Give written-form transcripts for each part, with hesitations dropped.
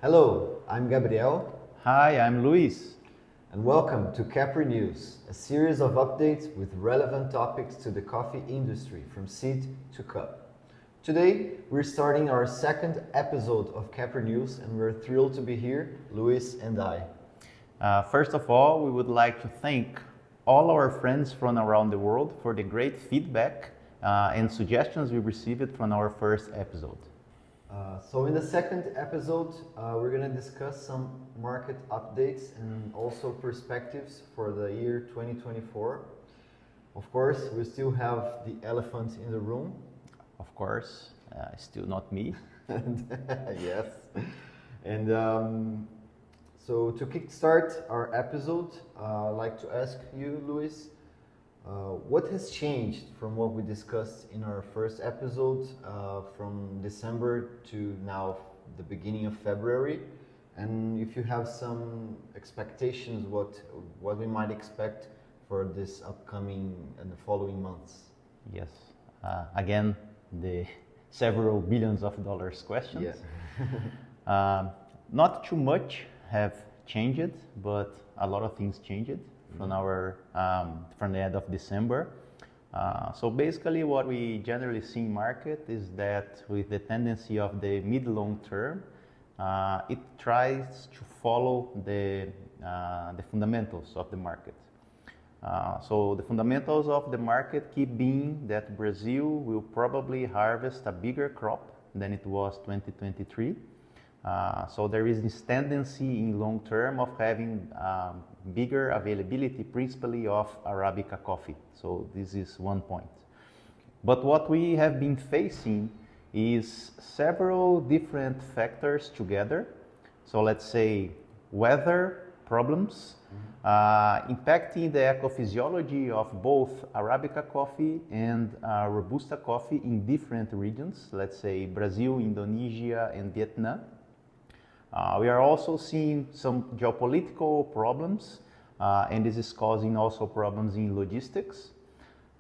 Hello, I'm Gabriel, Hi, I'm Luis. and welcome to Capri News, a series of updates with relevant topics to the coffee industry from seed to cup. Today, we're starting our second episode of Capri News, and we're thrilled to be here, Luis and I. First of all, we would like to thank all our friends from around the world for the great feedback and suggestions we received from our first episode. So in the second episode, we're going to discuss some market updates and also perspectives for the year 2024. Of course, we still have the elephant in the room. Of course, still not me. Yes. And so to kickstart our episode, I'd like to ask you, Luis, what has changed from what we discussed in our first episode from December to now the beginning of February? And if you have some expectations, what we might expect for this upcoming and the following months? Yes. Again, the several billions of dollars questions. Yeah. Not too much have changed, but a lot of things changed from from the end of December. So basically, what we generally see in market is that with the tendency of the mid-long term, it tries to follow the fundamentals of the market. So the fundamentals of the market keep being that Brazil will probably harvest a bigger crop than it was 2023. So there is this tendency in long term of having bigger availability, principally of Arabica coffee. So this is one point. But what we have been facing is several different factors together. So let's say weather problems impacting the ecophysiology of both Arabica coffee and Robusta coffee in different regions, let's say Brazil, Indonesia, and Vietnam. We are also seeing some geopolitical problems, and this is causing also problems in logistics.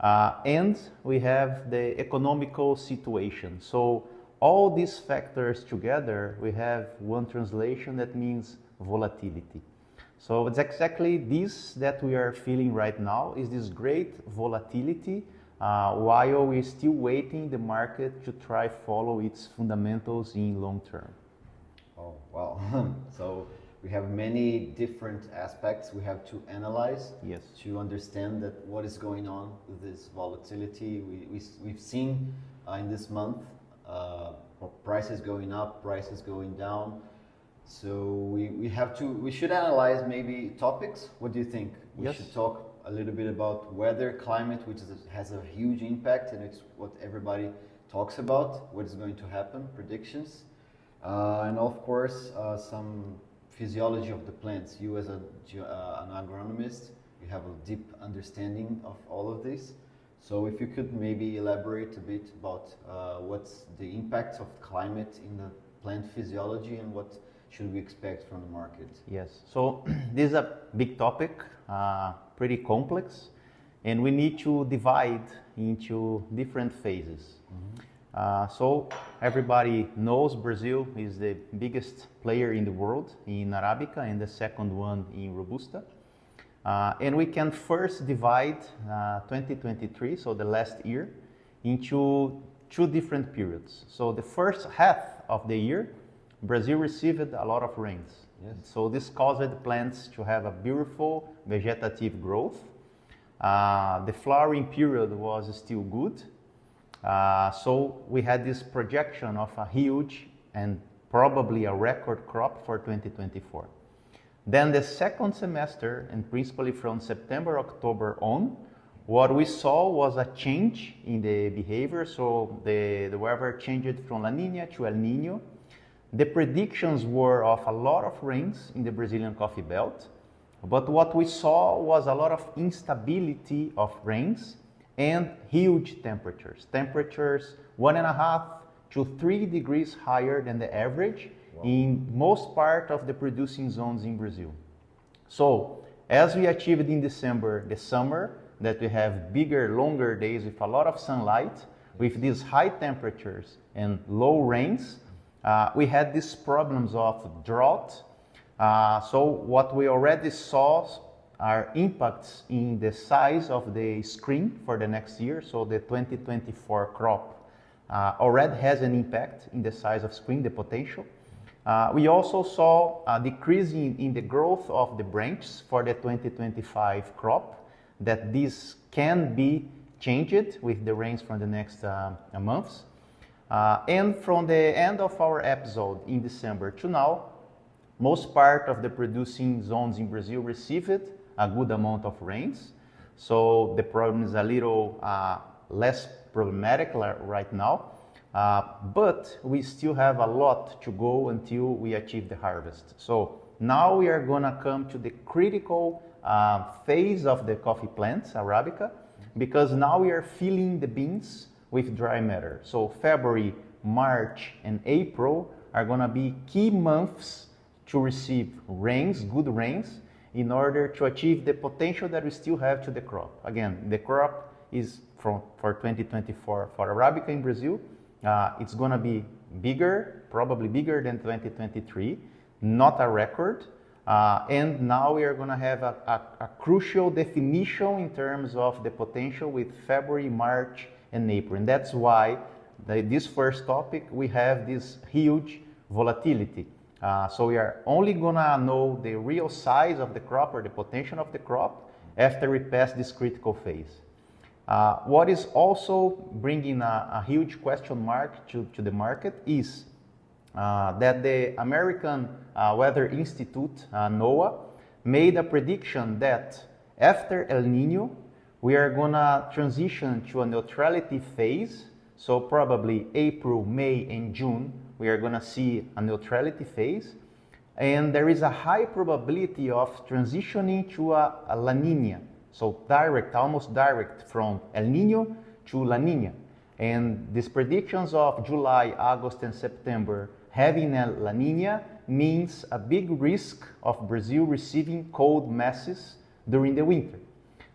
And we have the economical situation. So all these factors together, we have one translation that means volatility. So it's exactly this that we are feeling right now, is this great volatility while we're still waiting the market to try follow its fundamentals in long term. Oh, wow. So we have many different aspects we have to analyze. Yes. To understand that what is going on with this volatility. We've seen in this month prices going up, prices going down. So we should analyze maybe topics. What do you think? We should talk a little bit about weather, climate, which has a huge impact, and it's what everybody talks about, what is going to happen, predictions. And of course, some physiology of the plants. You as an agronomist, you have a deep understanding of all of this. So if you could maybe elaborate a bit about what's the impact of climate in the plant physiology and what should we expect from the market? Yes, so this is a big topic, pretty complex, and we need to divide into different phases. Mm-hmm. So everybody knows Brazil is the biggest player in the world in Arabica and the second one in Robusta. And we can first divide 2023, so the last year, into two different periods. So the first half of the year, Brazil received a lot of rains. Yes. So this caused the plants to have a beautiful vegetative growth. The flowering period was still good. So we had this projection of a huge and probably a record crop for 2024. Then the second semester, and principally from September, October on, what we saw was a change in the behavior. So the weather changed from La Nina to El Nino. The predictions were of a lot of rains in the Brazilian coffee belt, but what we saw was a lot of instability of rains and huge temperatures. Temperatures 1.5 to 3 degrees higher than the average. Wow. In most part of the producing zones in Brazil. So as we achieved in December, the summer, that we have bigger, longer days with a lot of sunlight, with these high temperatures and low rains, we had these problems of drought. So what we already saw are impacts in the size of the screen for the next year. So the 2024 crop already has an impact in the size of screen, the potential. We also saw a decrease in the growth of the branches for the 2025 crop, that this can be changed with the rains from the next months. And from the end of our episode in December to now, most part of the producing zones in Brazil received a good amount of rains. So the problem is a little less problematic right now. But we still have a lot to go until we achieve the harvest. So now we are gonna come to the critical phase of the coffee plants, Arabica, because now we are filling the beans with dry matter. So February, March, and April are gonna be key months to receive rains, good rains, in order to achieve the potential that we still have to the crop. Again, the crop is for 2024 for Arabica in Brazil. It's going to be bigger, probably bigger than 2023, not a record. And now we are going to have a crucial definition in terms of the potential with February, March, and April. And that's why this first topic, we have this huge volatility. So we are only going to know the real size of the crop or the potential of the crop after we pass this critical phase. What is also bringing a huge question mark to the market is that the American Weather Institute, NOAA, made a prediction that after El Nino, we are going to transition to a neutrality phase. So probably April, May, and June, we are going to see a neutrality phase. And there is a high probability of transitioning to a La Nina. So direct, almost direct from El Nino to La Nina. And these predictions of July, August, and September having a La Nina means a big risk of Brazil receiving cold masses during the winter.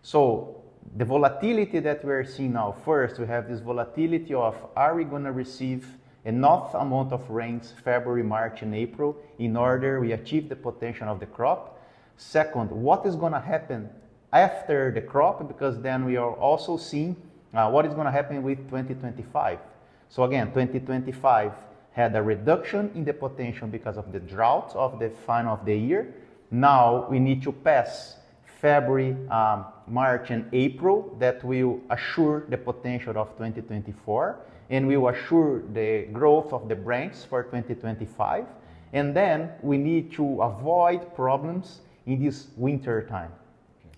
So the volatility that we're seeing now, first, we have this volatility of, are we going to receive enough amount of rains February, March, and April in order we achieve the potential of the crop? Second, what is going to happen after the crop? Because then we are also seeing what is going to happen with 2025. So again, 2025 had a reduction in the potential because of the drought of the final of the year. Now we need to pass February, March, and April that will assure the potential of 2024 and will assure the growth of the branches for 2025. And then we need to avoid problems in this winter time.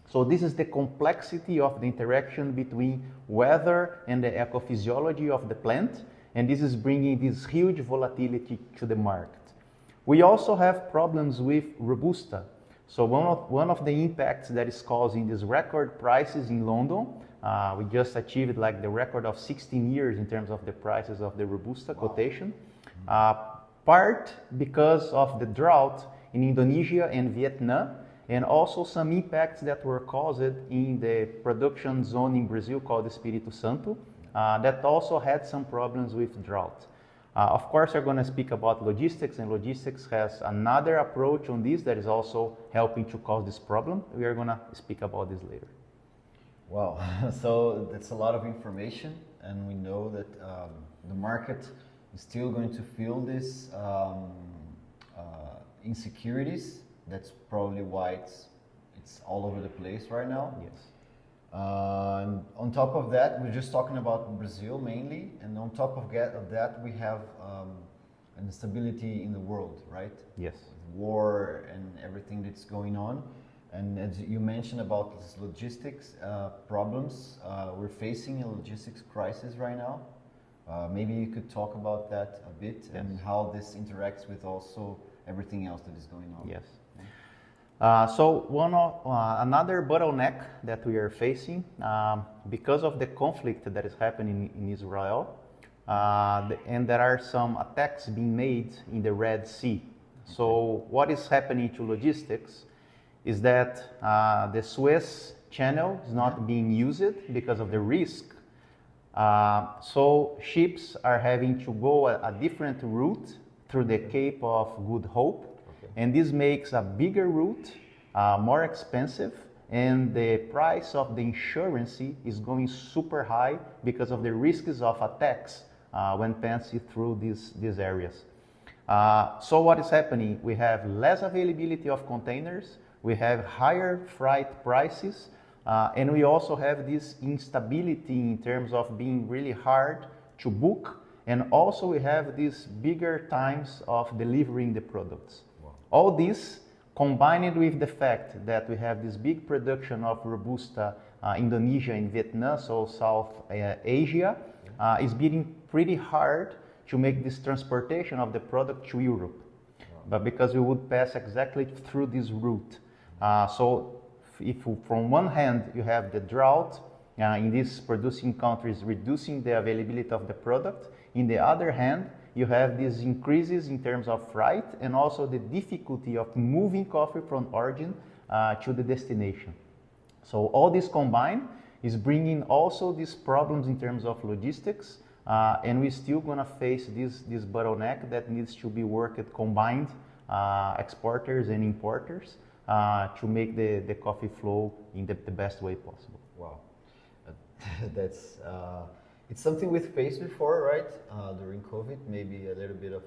So this is the complexity of the interaction between weather and the ecophysiology of the plant, and this is bringing this huge volatility to the market. We also have problems with Robusta. So one of the impacts that is causing these record prices in London, we just achieved like the record of 16 years in terms of the prices of the Robusta quotation, part because of the drought in Indonesia and Vietnam, and also some impacts that were caused in the production zone in Brazil called Espírito Santo, that also had some problems with drought. Of course, we're going to speak about logistics, and logistics has another approach on this that is also helping to cause this problem. We are going to speak about this later. Wow, so that's a lot of information, and we know that the market is still going to feel this insecurities. That's probably why it's all over the place right now. Yes. And on top of that, we're just talking about Brazil mainly, and on top of that, we have an instability in the world, right? Yes. War and everything that's going on. And as you mentioned about this logistics problems, we're facing a logistics crisis right now. Maybe you could talk about that a bit. Yes. And how this interacts with also everything else that is going on. Yes. So another bottleneck that we are facing because of the conflict that is happening in Israel, and there are some attacks being made in the Red Sea. So what is happening to logistics is that the Suez Channel is not being used because of the risk. So ships are having to go a different route through the Cape of Good Hope, and this makes a bigger route, more expensive, and the price of the insurance is going super high because of the risks of attacks when passing through these areas. So what is happening? We have less availability of containers, we have higher freight prices, and we also have this instability in terms of being really hard to book, and also we have these bigger times of delivering the products. Wow. All this combined with the fact that we have this big production of Robusta, Indonesia and Vietnam, so South Asia, is being pretty hard to make this transportation of the product to Europe. Wow. But because we would pass exactly through this route. So if from one hand you have the drought in these producing countries reducing the availability of the product, in the other hand you have these increases in terms of freight and also the difficulty of moving coffee from origin to the destination. So all this combined is bringing also these problems in terms of logistics, and we're still going to face this bottleneck that needs to be worked combined, exporters and importers, to make the coffee flow in the best way possible. Wow, that's it's something we've faced before, right? During COVID, maybe a little bit of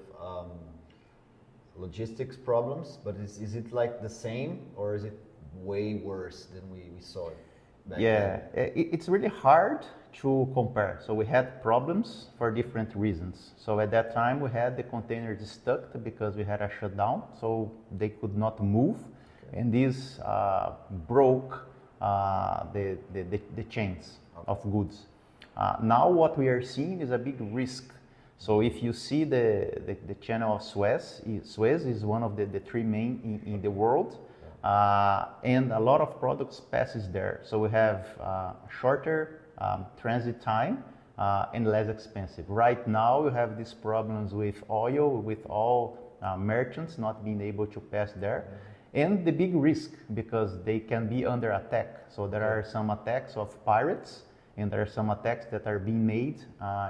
logistics problems, but is it like the same or is it way worse than we saw it back then? It's really hard to compare. So we had problems for different reasons. So at that time we had the containers stuck because we had a shutdown, so they could not move. And this broke the chains of goods. Now what we are seeing is a big risk. So if you see the channel of Suez is one of the three main in the world, and a lot of products passes there. So we have shorter transit time and less expensive. Right now we have these problems with oil, with all merchants not being able to pass there. And the big risk, because they can be under attack. So there are some attacks of pirates, and there are some attacks that are being made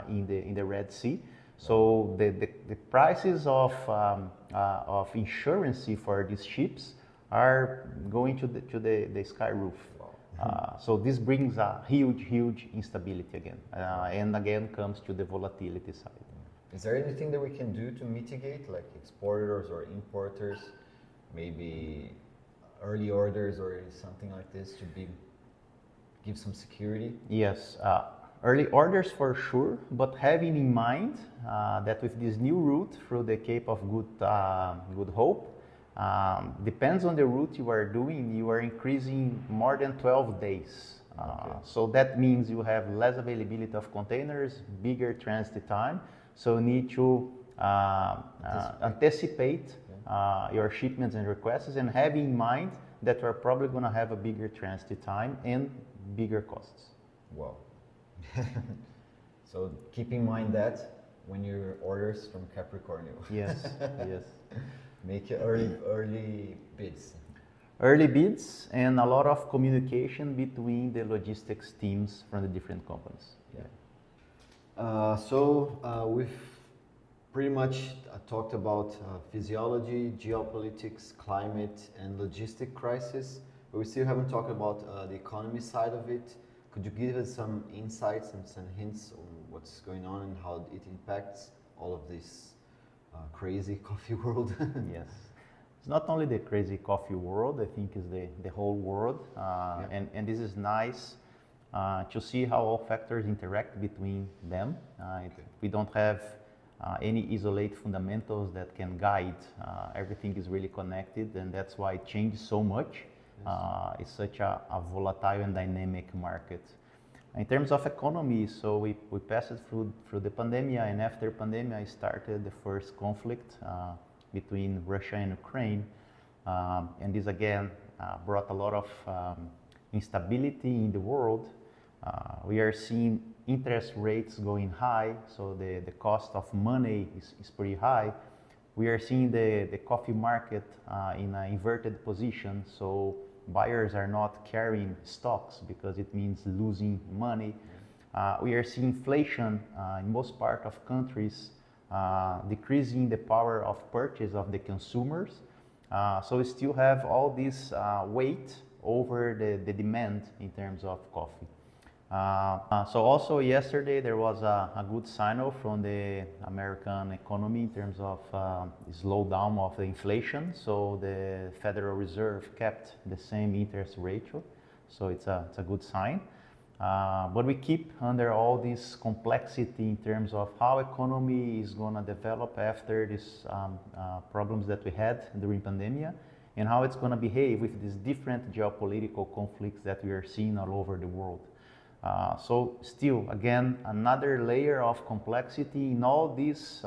in the Red Sea. So the prices of insurance for these ships are going to the sky roof. So this brings a huge instability again, and again comes to the volatility side. Is there anything that we can do to mitigate, like exporters or importers? Maybe early orders or something like this to give some security? Yes, early orders for sure, but having in mind that with this new route through the Cape of Good Hope, depends on the route you are doing, you are increasing more than 12 days. So that means you have less availability of containers, bigger transit time, so you need to anticipate your shipments and requests, and have in mind that we're probably going to have a bigger transit time and bigger costs. Wow. So keep in mind that when your orders from Capricornio. Yes, yes. Make early bids. Early bids and a lot of communication between the logistics teams from the different companies. We've pretty much talked about physiology, geopolitics, climate, and logistic crisis, but we still haven't talked about the economy side of it. Could you give us some insights and some hints on what's going on and how it impacts all of this crazy coffee world? Yes. It's not only the crazy coffee world, I think it's the whole world. And this is nice to see how all factors interact between them. We don't have any isolate fundamentals that can guide. Everything is really connected, and that's why it changes so much. It's such a volatile and dynamic market. In terms of economy, so we passed through the pandemic, and after pandemic started the first conflict between Russia and Ukraine, and this again brought a lot of instability in the world. We are seeing interest rates going high, so the cost of money is pretty high. We are seeing the coffee market in an inverted position, so buyers are not carrying stocks because it means losing money. We are seeing inflation in most part of countries decreasing the power of purchase of the consumers. So we still have all this weight over the demand in terms of coffee. So also yesterday there was a good signal from the American economy in terms of slowdown of the inflation. So the Federal Reserve kept the same interest ratio. So it's a good sign. But we keep under all this complexity in terms of how economy is going to develop after these problems that we had during pandemic, and how it's going to behave with these different geopolitical conflicts that we are seeing all over the world. So still, again, another layer of complexity in all these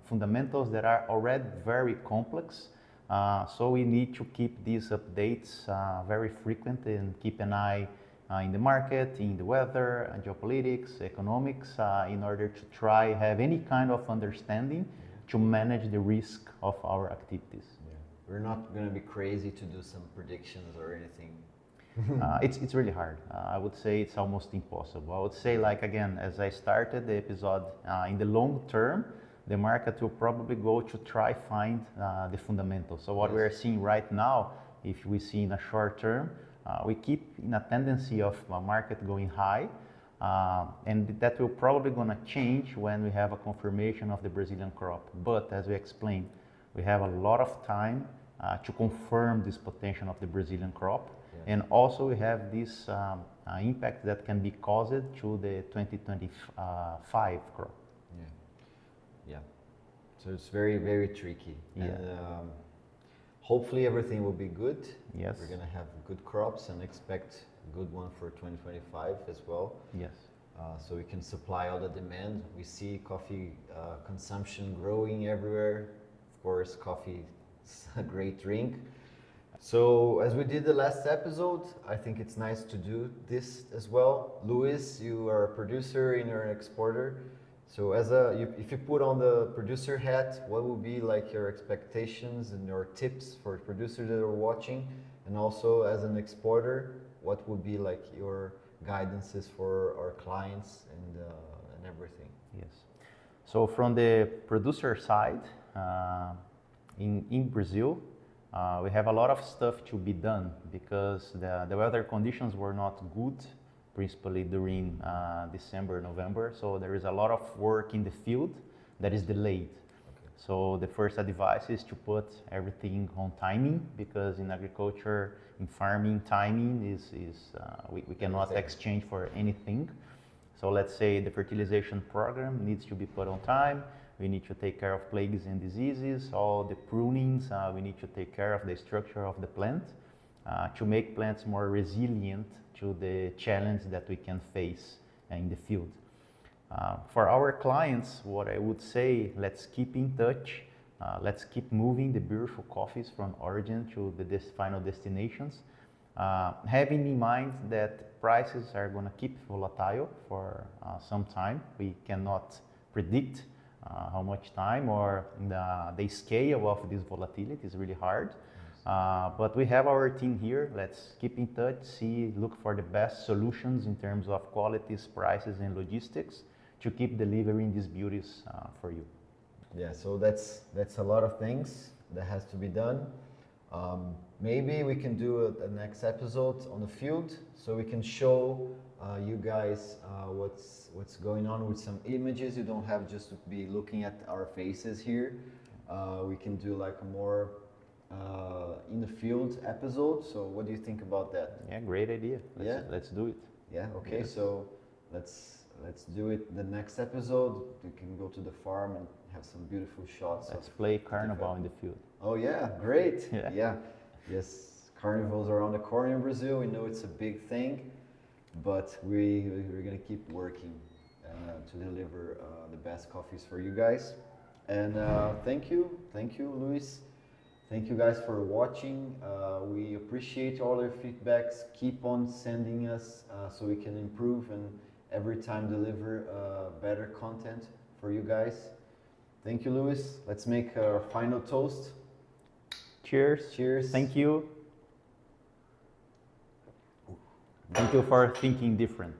fundamentals that are already very complex. So we need to keep these updates very frequent and keep an eye in the market, in the weather, geopolitics, economics, in order to try have any kind of understanding to manage the risk of our activities. Yeah. We're not going to be crazy to do some predictions or anything. It's really hard. I would say it's almost impossible. I would say, like, again, as I started the episode, in the long term, the market will probably go to try find the fundamentals. So what we are seeing right now, if we see in a short term, we keep in a tendency of a market going high, and that will probably going to change when we have a confirmation of the Brazilian crop. But as we explained, we have a lot of time to confirm this potential of the Brazilian crop. And also we have this impact that can be caused to the 2025 crop. Yeah. So it's very, very tricky. Yeah. And hopefully everything will be good. Yes. We're going to have good crops and expect a good one for 2025 as well. Yes. So we can supply all the demand. We see coffee consumption growing everywhere. Of course, coffee is a great drink. So as we did the last episode, I think it's nice to do this as well. Luis, you are a producer and you're an exporter. So if you put on the producer hat, what would be like your expectations and your tips for producers that are watching? And also as an exporter, what would be like your guidances for our clients and everything? Yes. So from the producer side, in Brazil, we have a lot of stuff to be done because the weather conditions were not good, principally during December, November. So there is a lot of work in the field that is delayed. Okay. So the first advice is to put everything on timing, because in agriculture, in farming, timing is we cannot exchange for anything. So let's say the fertilization program needs to be put on time. We need to take care of plagues and diseases, all the prunings. We need to take care of the structure of the plant to make plants more resilient to the challenge that we can face in the field. For our clients, what I would say, let's keep in touch. Let's keep moving the beautiful coffees from origin to the final destinations. Having in mind that prices are going to keep volatile for some time. We cannot predict how much time or the scale of this volatility is really hard. But we have our team here. Let's keep in touch, look for the best solutions in terms of qualities, prices, and logistics to keep delivering these beauties for you. Yeah, so that's a lot of things that has to be done. Maybe we can do a next episode on the field, so we can show you guys what's going on with some images. You don't have just to be looking at our faces here. We can do like a more in the field episode. So what do you think about that? Yeah, great idea. Let's do it. Yeah, okay. Yes. So let's do it the next episode. We can go to the farm and have some beautiful shots. Let's play carnival in the field. Oh yeah, great. Yeah. Yes, carnivals around the corner in Brazil. We know it's a big thing, but we're gonna keep working to deliver the best coffees for you guys. And thank you, Luis. Thank you guys for watching. We appreciate all your feedbacks. Keep on sending us so we can improve and every time deliver better content for you guys. Thank you, Luis. Let's make our final toast. Cheers. Cheers. Thank you. Thank you for thinking different.